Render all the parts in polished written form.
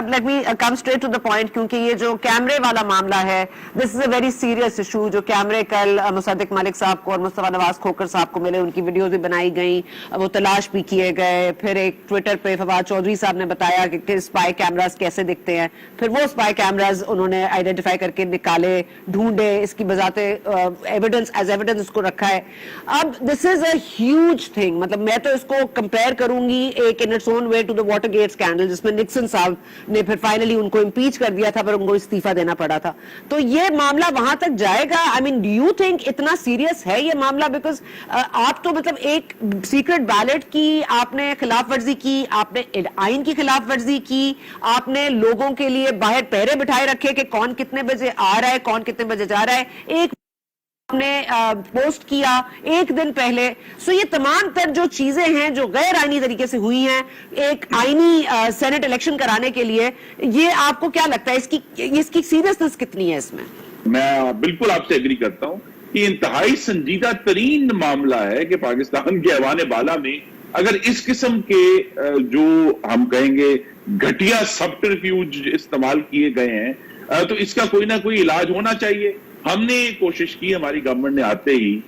Late me come straight to the point, کیونکہ یہ جو کیمرے والا معاملہ ہے, this is a very serious issue. جو کیمرے کل مصدق ملک صاحب کو اور مصطفیٰ نواز کھوکر صاحب کو ملے, ان کی ویڈیوز بھی بنائی گئیں, وہ تلاش بھی کیے گئے. پھر ایک ٹویٹر پہ فواد چودھری صاحب نے بتایا کہ اسپائی کیمراز کیسے دکھتے ہیں, پھر وہ اسپائی کیمراز انہوں نے آئیڈینٹیفائی کر کے نکالے, ڈھونڈے, اس کی بذات ایویڈنس ایز ایویڈنس اس کو رکھا ہے. اب دس از اے ہیوج تھنگ, مطلب میں تو اس کو کمپیئر کروں گی ایک in its own way to the Watergate scandal, جس میں نکسن صاحب نے پھر فائنلی ان کو امپیچ کر دیا تھا, پر ان کو استعفیٰ دینا پڑا تھا. تو یہ معاملہ وہاں تک جائے گا؟ آئی مین ڈو یو تھنک اتنا سیریس ہے یہ معاملہ؟ بیکاز آپ تو مطلب ایک سیکرٹ بیلٹ کی آپ نے خلاف ورزی کی, آپ نے آئین کی خلاف ورزی کی, آپ نے لوگوں کے لیے باہر پہرے بٹھائے رکھے کہ کون کتنے بجے آ رہا ہے, کون کتنے بجے جا رہا ہے, ایک نے پوسٹ کیا ایک دن پہلے. سو یہ تمام تر جو چیزیں ہیں جو غیر آئینی طریقے سے ہوئی ہیں ایک آئینی سینٹ الیکشن کرانے کے لیے, یہ آپ کو کیا لگتا ہے اس کی سیریسنس کتنی ہے اس میں؟ میں بالکل آپ سے ایگری کرتا ہوں. یہ انتہائی سنجیدہ ترین معاملہ ہے کہ پاکستان کے ایوان بالا میں اگر اس قسم کے جو ہم کہیں گے گھٹیا سبٹرفیوج استعمال کیے گئے ہیں, تو اس کا کوئی نہ کوئی علاج ہونا چاہیے. ہم نے کوشش کی ہماری گورنمنٹ نے آتے ہی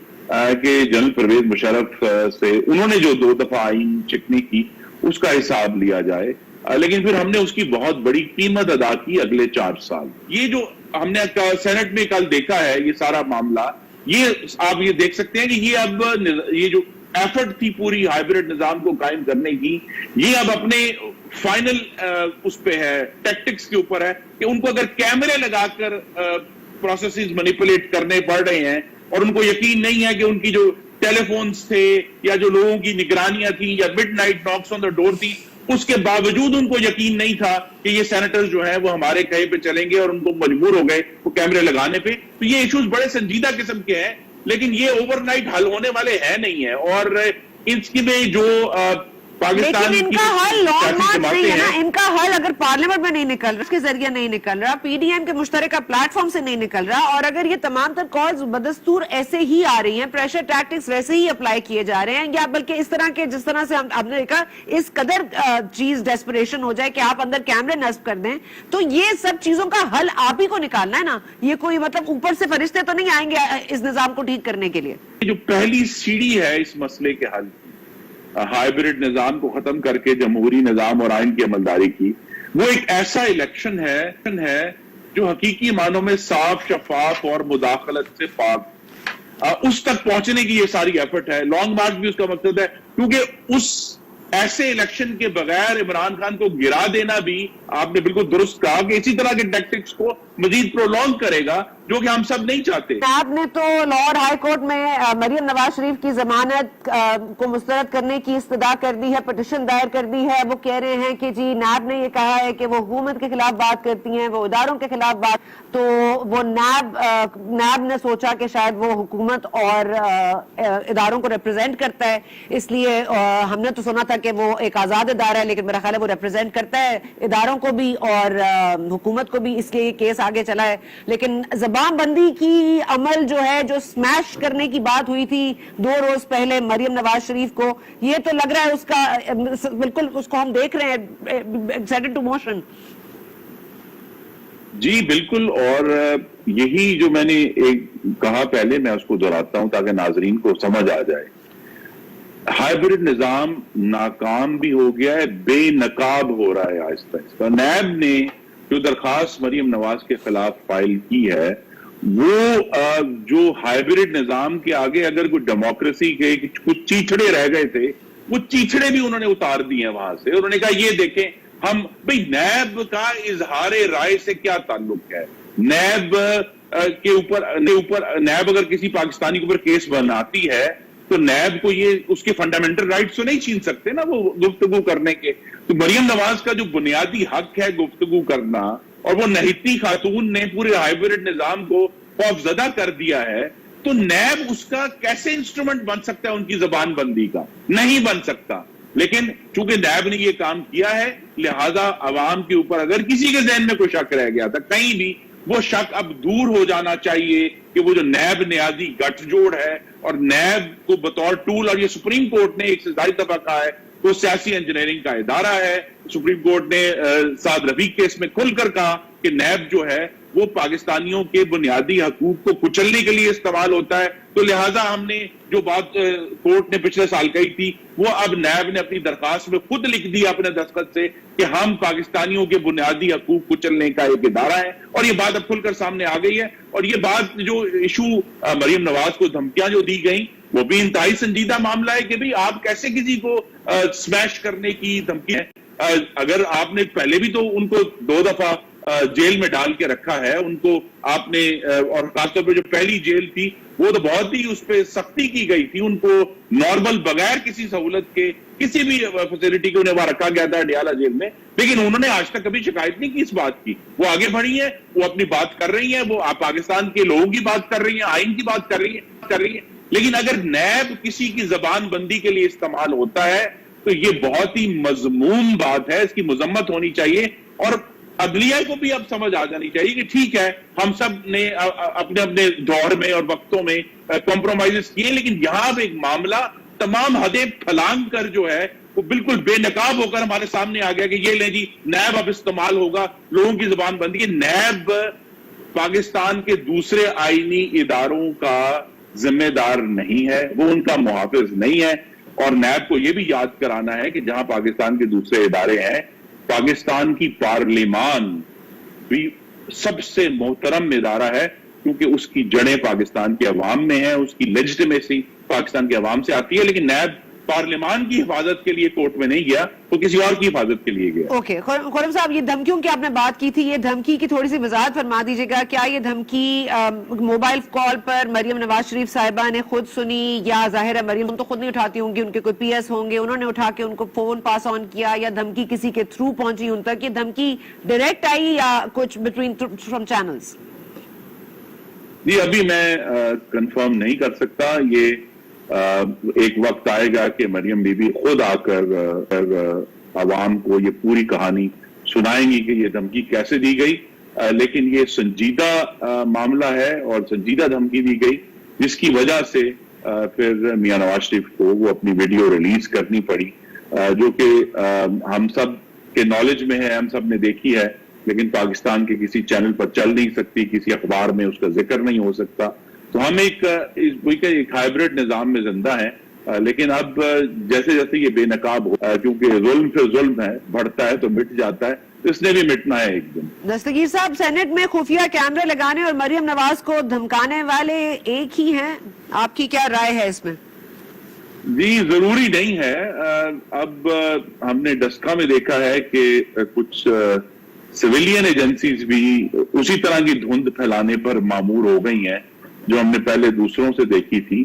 کہ جنرل پرویز مشرف سے انہوں نے جو 2 دفعہ آئین چکنی کی اس کا حساب لیا جائے, لیکن پھر ہم نے اس کی بہت بڑی قیمت ادا کی اگلے 4 سال. یہ جو ہم نے سینٹ میں کل دیکھا ہے یہ سارا معاملہ, یہ آپ یہ دیکھ سکتے ہیں کہ یہ اب یہ جو ایفرٹ تھی پوری ہائیبرڈ نظام کو قائم کرنے کی, یہ اب اپنے فائنل اس پہ ہے, ٹیکٹکس کے اوپر ہے کہ ان کو اگر کیمرے لگا کر پروسیسز مینیپولیٹ کرنے پڑ رہے ہیں اور ان کو یقین نہیں ہے کہ ان کی جو ٹیلی فونز تھے یا جو لوگوں کی نگرانیاں تھیں یا مڈ نائٹ ناکس آن دا ڈور تھی, اس کے باوجود ان کو یقین نہیں تھا کہ یہ سینیٹرز جو ہیں وہ ہمارے کہے پہ چلیں گے, اور ان کو مجبور ہو گئے وہ کیمرے لگانے پہ. تو یہ ایشوز بڑے سنجیدہ قسم کے ہیں, لیکن یہ اوور نائٹ حل ہونے والے ہیں نہیں ہیں. اور اس کی میں جو لیکن ان کا حل لانگ مارچ نہیں ہے نا, ان کا حل اگر پارلیمنٹ میں نہیں نکل رہا, اس کے ذریعے نہیں نکل رہا, پی ڈی ایم کے مشترکہ پلیٹ فارم سے نہیں نکل رہا, اور اگر یہ تمام تر کالز بدستور ایسے ہی آ رہی ہیں, پریشر ٹیکٹکس ویسے ہی اپلائی کیے جا رہے ہیں, یا بلکہ اس طرح کے جس طرح سے ہم نے دیکھا اس قدر چیز ڈیسپریشن ہو جائے کہ آپ اندر کیمرے نصب کر دیں, تو یہ سب چیزوں کا حل آپ ہی کو نکالنا ہے نا. یہ کوئی مطلب اوپر سے فرشتے تو نہیں آئیں گے اس نظام کو ٹھیک کرنے کے لیے. جو پہلی سیڑھی ہے اس مسئلے کے حل, ہائیبرڈ نظام کو ختم کر کے جمہوری نظام اور آئین کی عملداری کی, وہ ایک ایسا الیکشن ہے جو حقیقی معنوں میں صاف, شفاف اور مداخلت سے پاک. اس تک پہنچنے کی یہ ساری ایفرٹ ہے. لانگ مارچ بھی اس کا مقصد ہے, کیونکہ اس ایسے الیکشن کے بغیر عمران خان کو گرا دینا بھی, آپ نے بالکل درست کہا کہ اسی طرح کے ٹیکٹکس کو مزید پرولونگ کرے گا, جو کہ ہم سب نہیں چاہتے. آپ نے تو لاہور ہائی کورٹ میں مریم نواز شریف کی ضمانت کو مسترد کرنے کی استدعا کر دی ہے, پٹیشن دائر کر دی ہے. وہ کہہ رہے ہیں کہ جی نیب نے یہ کہا ہے کہ وہ حکومت کے خلاف بات کرتی ہیں, وہ اداروں کے خلاف بات, تو وہ نیب نے سوچا کہ شاید وہ حکومت اور اداروں کو ریپرزینٹ کرتا ہے, اس لیے ہم نے تو سنا تھا کہ وہ ایک آزاد ادارہ ہے, لیکن میرا خیال ہے وہ ریپرزینٹ کرتا ہے اداروں کو بھی اور حکومت کو بھی, اس لیے یہ کیس آگے چلا ہے. لیکن زبان بندی کی عمل جو ہے, جو سمیش کرنے کی بات ہوئی تھی 2 روز پہلے مریم نواز شریف کو, یہ تو لگ رہا ہے اس کا بالکل اس کو ہم دیکھ رہے ہیں سیٹ انٹو موشن. جی بالکل, اور یہی جو میں نے ایک کہا پہلے, میں اس کو دہراتا ہوں تاکہ ناظرین کو سمجھ آ جائے. ہائیبرڈ نظام ناکام بھی ہو گیا ہے, بے نقاب ہو رہا ہے آہستہ آہستہ. نیب نے جو درخواست مریم نواز کے خلاف فائل کی ہے, وہ جو ہائیبرڈ نظام کے آگے اگر کوئی ڈیموکریسی کے کچھ چیچڑے رہ گئے تھے, وہ چیچڑے بھی انہوں نے اتار دیے ہیں وہاں سے. انہوں نے کہا یہ دیکھیں ہم بھئی نیب کا اظہار رائے سے کیا تعلق ہے, نیب کے اوپر نیب اگر کسی پاکستانی کے اوپر کیس بناتی ہے تو نیب کو یہ اس کے فنڈامنٹل رائٹس تو نہیں چھین سکتے نا وہ گفتگو کرنے کے. تو مریم نواز کا جو بنیادی حق ہے گفتگو کرنا, اور وہ نہتی خاتون نے پورے ہائیبرڈ نظام کو خوفزدہ کر دیا ہے, تو نیب اس کا کیسے انسٹرومنٹ بن سکتا ہے ان کی زبان بندی کا؟ نہیں بن سکتا. لیکن چونکہ نیب نے یہ کام کیا ہے, لہذا عوام کے اوپر اگر کسی کے ذہن میں کوئی شک رہ گیا تھا کہیں بھی, وہ شک اب دور ہو جانا چاہیے کہ وہ جو نیب نیازی گٹھ جوڑ ہے اور نیب کو بطور ٹول, اور یہ سپریم کورٹ نے ایک سے زائد دفعہ کہا ہے وہ سیاسی انجینئرنگ کا ادارہ ہے. سپریم کورٹ نے سعد رفیق کیس میں کھل کر کہا کہ نیب جو ہے وہ پاکستانیوں کے بنیادی حقوق کو کچلنے کے لیے استعمال ہوتا ہے. تو لہٰذا ہم نے جو بات کورٹ نے پچھلے سال کہی تھی وہ اب نیب نے اپنی درخواست میں خود لکھ دیا اپنے دستخط سے کہ ہم پاکستانیوں کے بنیادی حقوق کچلنے کا ایک ادارہ ہے, اور یہ بات اب کھل کر سامنے آ گئی ہے. اور یہ بات جو ایشو مریم نواز کو دھمکیاں جو دی گئیں وہ بھی انتہائی سنجیدہ معاملہ ہے کہ بھئی آپ کیسے کسی کو سمیش کرنے کی دھمکی ہے. اگر آپ نے پہلے بھی تو ان کو 2 دفعہ جیل میں ڈال کے رکھا ہے, ان کو آپ نے, اور خاص طور پہ جو پہلی جیل تھی وہ تو بہت ہی اس پہ سختی کی گئی تھی, ان کو نارمل بغیر کسی سہولت کے کسی بھی فیسلٹی کے انہیں وہاں رکھا گیا تھا ڈیالہ جیل میں, لیکن انہوں نے آج تک کبھی شکایت نہیں کی اس بات کی. وہ آگے بڑھی ہیں, وہ اپنی بات کر رہی ہیں, وہ پاکستان کے لوگوں کی بات کر رہی ہیں, آئین کی بات کر رہی ہیں. لیکن اگر نیب کسی کی زبان بندی کے لیے استعمال ہوتا ہے تو یہ بہت ہی مذموم بات ہے, اس کی مذمت ہونی چاہیے. اور عدلیہ کو بھی اب سمجھ آ جانی چاہیے کہ ٹھیک ہے ہم سب نے اپنے اپنے دور میں اور وقتوں میں کمپرومائز کیے, لیکن یہاں ایک معاملہ تمام حدیں پھلانگ کر جو ہے وہ بالکل بے نقاب ہو کر ہمارے سامنے آ گیا کہ یہ لیں جی نیب اب استعمال ہوگا لوگوں کی زبان بندی. نیب پاکستان کے دوسرے آئینی اداروں کا ذمہ دار نہیں ہے, وہ ان کا محافظ نہیں ہے. اور نیب کو یہ بھی یاد کرانا ہے کہ جہاں پاکستان کے دوسرے ادارے ہیں, پاکستان کی پارلیمان بھی سب سے محترم ادارہ ہے, کیونکہ اس کی جڑیں پاکستان کے عوام میں ہیں, اس کی لیجٹمیسی پاکستان کے عوام سے آتی ہے. لیکن نیب پارلیمان کی حفاظت کے لیے کورٹ میں نہیں گیا, وہ کسی اور کی حفاظت کے لیے گیا. اوکے خرم صاحب, یہ دھمکیوں کی آپ نے بات کی تھی, یہ دھمکی کی تھوڑی سی وضاحت فرما دیجیے گا. کیا یہ دھمکی موبائل کال پر مریم نواز شریف صاحبہ نے خود سنی, یا ظاہر ہے مریم تو خود نہیں اٹھاتی ہوں گی, ان کے کوئی پی ایس ہوں گے, انہوں نے اٹھا کے ان کو فون پاس آن کیا, یا دھمکی کسی کے تھرو پہنچی ان تک؟ یہ دھمکی ڈائریکٹ آئی یا کچھ بٹوین فرام چینلز؟ جی ابھی میں کنفرم نہیں کر سکتا. یہ ایک وقت آئے گا کہ مریم بی بی خود آ کر عوام کو یہ پوری کہانی سنائیں گی کہ یہ دھمکی کیسے دی گئی. لیکن یہ سنجیدہ معاملہ ہے اور سنجیدہ دھمکی دی گئی, جس کی وجہ سے پھر میاں نواز شریف کو وہ اپنی ویڈیو ریلیز کرنی پڑی, جو کہ ہم سب کے نالج میں ہے, ہم سب نے دیکھی ہے, لیکن پاکستان کے کسی چینل پر چل نہیں سکتی, کسی اخبار میں اس کا ذکر نہیں ہو سکتا. تو ہم ایک ہائیبریڈ نظام میں زندہ ہیں. لیکن اب جیسے جیسے یہ بے نقاب ہو, کیونکہ ظلم سے ظلم ہے, بڑھتا ہے تو مٹ جاتا ہے, اس نے بھی مٹنا ہے ایک دن. دستگیر صاحب, سینٹ میں خفیہ کیمرے لگانے اور مریم نواز کو دھمکانے والے ایک ہی ہیں, آپ کی کیا رائے ہے اس میں؟ جی ضروری نہیں ہے. اب ہم نے ڈسکا میں دیکھا ہے کہ کچھ سویلین ایجنسیز بھی اسی طرح کی دھند پھیلانے پر مامور ہو گئی ہیں جو ہم نے پہلے دوسروں سے دیکھی تھی.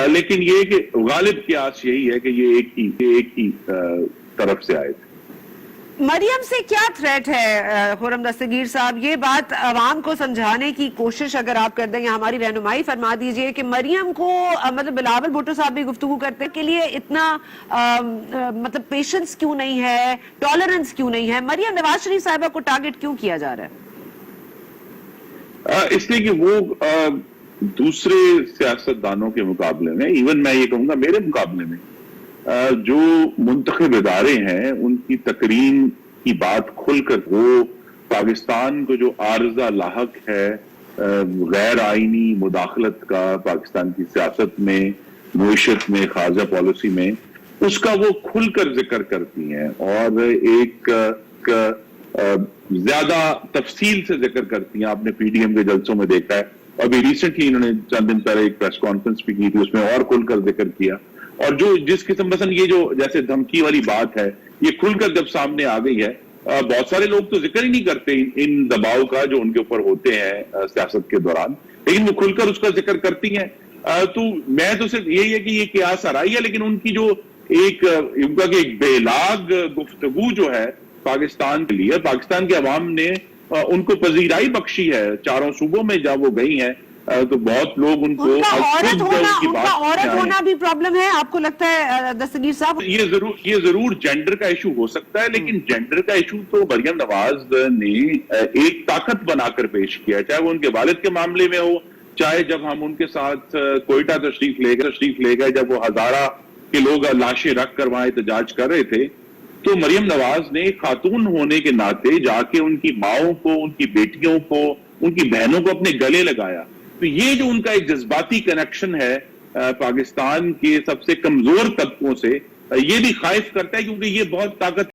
لیکن یہ کہ غالب قیاس یہی ہے کہ یہ ایک ہی طرف سے آئے تھے. مریم سے کیا تھریٹ ہے خرم دستگیر صاحب؟ یہ بات عوام کو سمجھانے کی کوشش اگر آپ کر دیں یا ہماری رہنمائی فرما دیجئے کہ مریم کو مطلب بلاول بھٹو صاحب بھی گفتگو کرتے کے لیے اتنا مطلب پیشنس کیوں نہیں ہے, ٹالرنس کیوں نہیں ہے؟ مریم نواز شریف صاحبہ کو ٹارگٹ کیوں کیا جا رہا ہے؟ اس لیے کہ وہ دوسرے سیاست دانوں کے مقابلے میں, ایون میں یہ کہوں گا میرے مقابلے میں, جو منتخب ادارے ہیں ان کی تقرین کی بات کھل کر وہ پاکستان کو جو عارضہ لاحق ہے غیر آئینی مداخلت کا پاکستان کی سیاست میں, معیشت میں, خارجہ پالیسی میں, اس کا وہ کھل کر ذکر کرتی ہیں اور ایک زیادہ تفصیل سے ذکر کرتی ہیں. آپ نے پی ڈی ایم کے جلسوں میں دیکھا ہے, ابھی ریسنٹلی انہوں نے چند دن پہلے ایک پریس کانفرنس بھی کی تھی, اس میں اور کھل کر ذکر کیا. اور جو جس قسم مثلا یہ جو جیسے دھمکی والی بات ہے, یہ کھل کر جب سامنے آ گئی ہے, بہت سارے لوگ تو ذکر ہی نہیں کرتے ان دباؤ کا جو ان کے اوپر ہوتے ہیں سیاست کے دوران, لیکن وہ کھل کر اس کا ذکر کرتی ہیں. تو میں تو صرف یہی ہے کہ یہ قیاس آرائی ہے, لیکن ان کی جو ایک بے لاگ گفتگو جو ہے پاکستان کے لیے, پاکستان کے عوام نے ان کو پذیرائی بخشی ہے. چاروں صوبوں میں جب وہ گئی ہیں تو بہت لوگ ان کو عورت ہونا بھی پرابلم ہے. آپ کو لگتا ہے دستگیر صاحب یہ ضرور جینڈر کا ایشو ہو سکتا ہے, لیکن جینڈر کا ایشو تو مریم نواز نے ایک طاقت بنا کر پیش کیا, چاہے وہ ان کے والد کے معاملے میں ہو, چاہے جب ہم ان کے ساتھ کوئٹہ تشریف لے گئے جب وہ ہزارہ کہ لوگ لاشیں رکھ کر وہاں احتجاج کر رہے تھے، تو مریم نواز نے خاتون ہونے کے ناطے جا کے ان کی ماؤں کو، ان کی بیٹیوں کو، ان کی بہنوں کو اپنے گلے لگایا. تو یہ جو ان کا ایک جذباتی کنیکشن ہے پاکستان کے سب سے کمزور طبقوں سے، یہ بھی خائف کرتا ہے، کیونکہ یہ بہت طاقت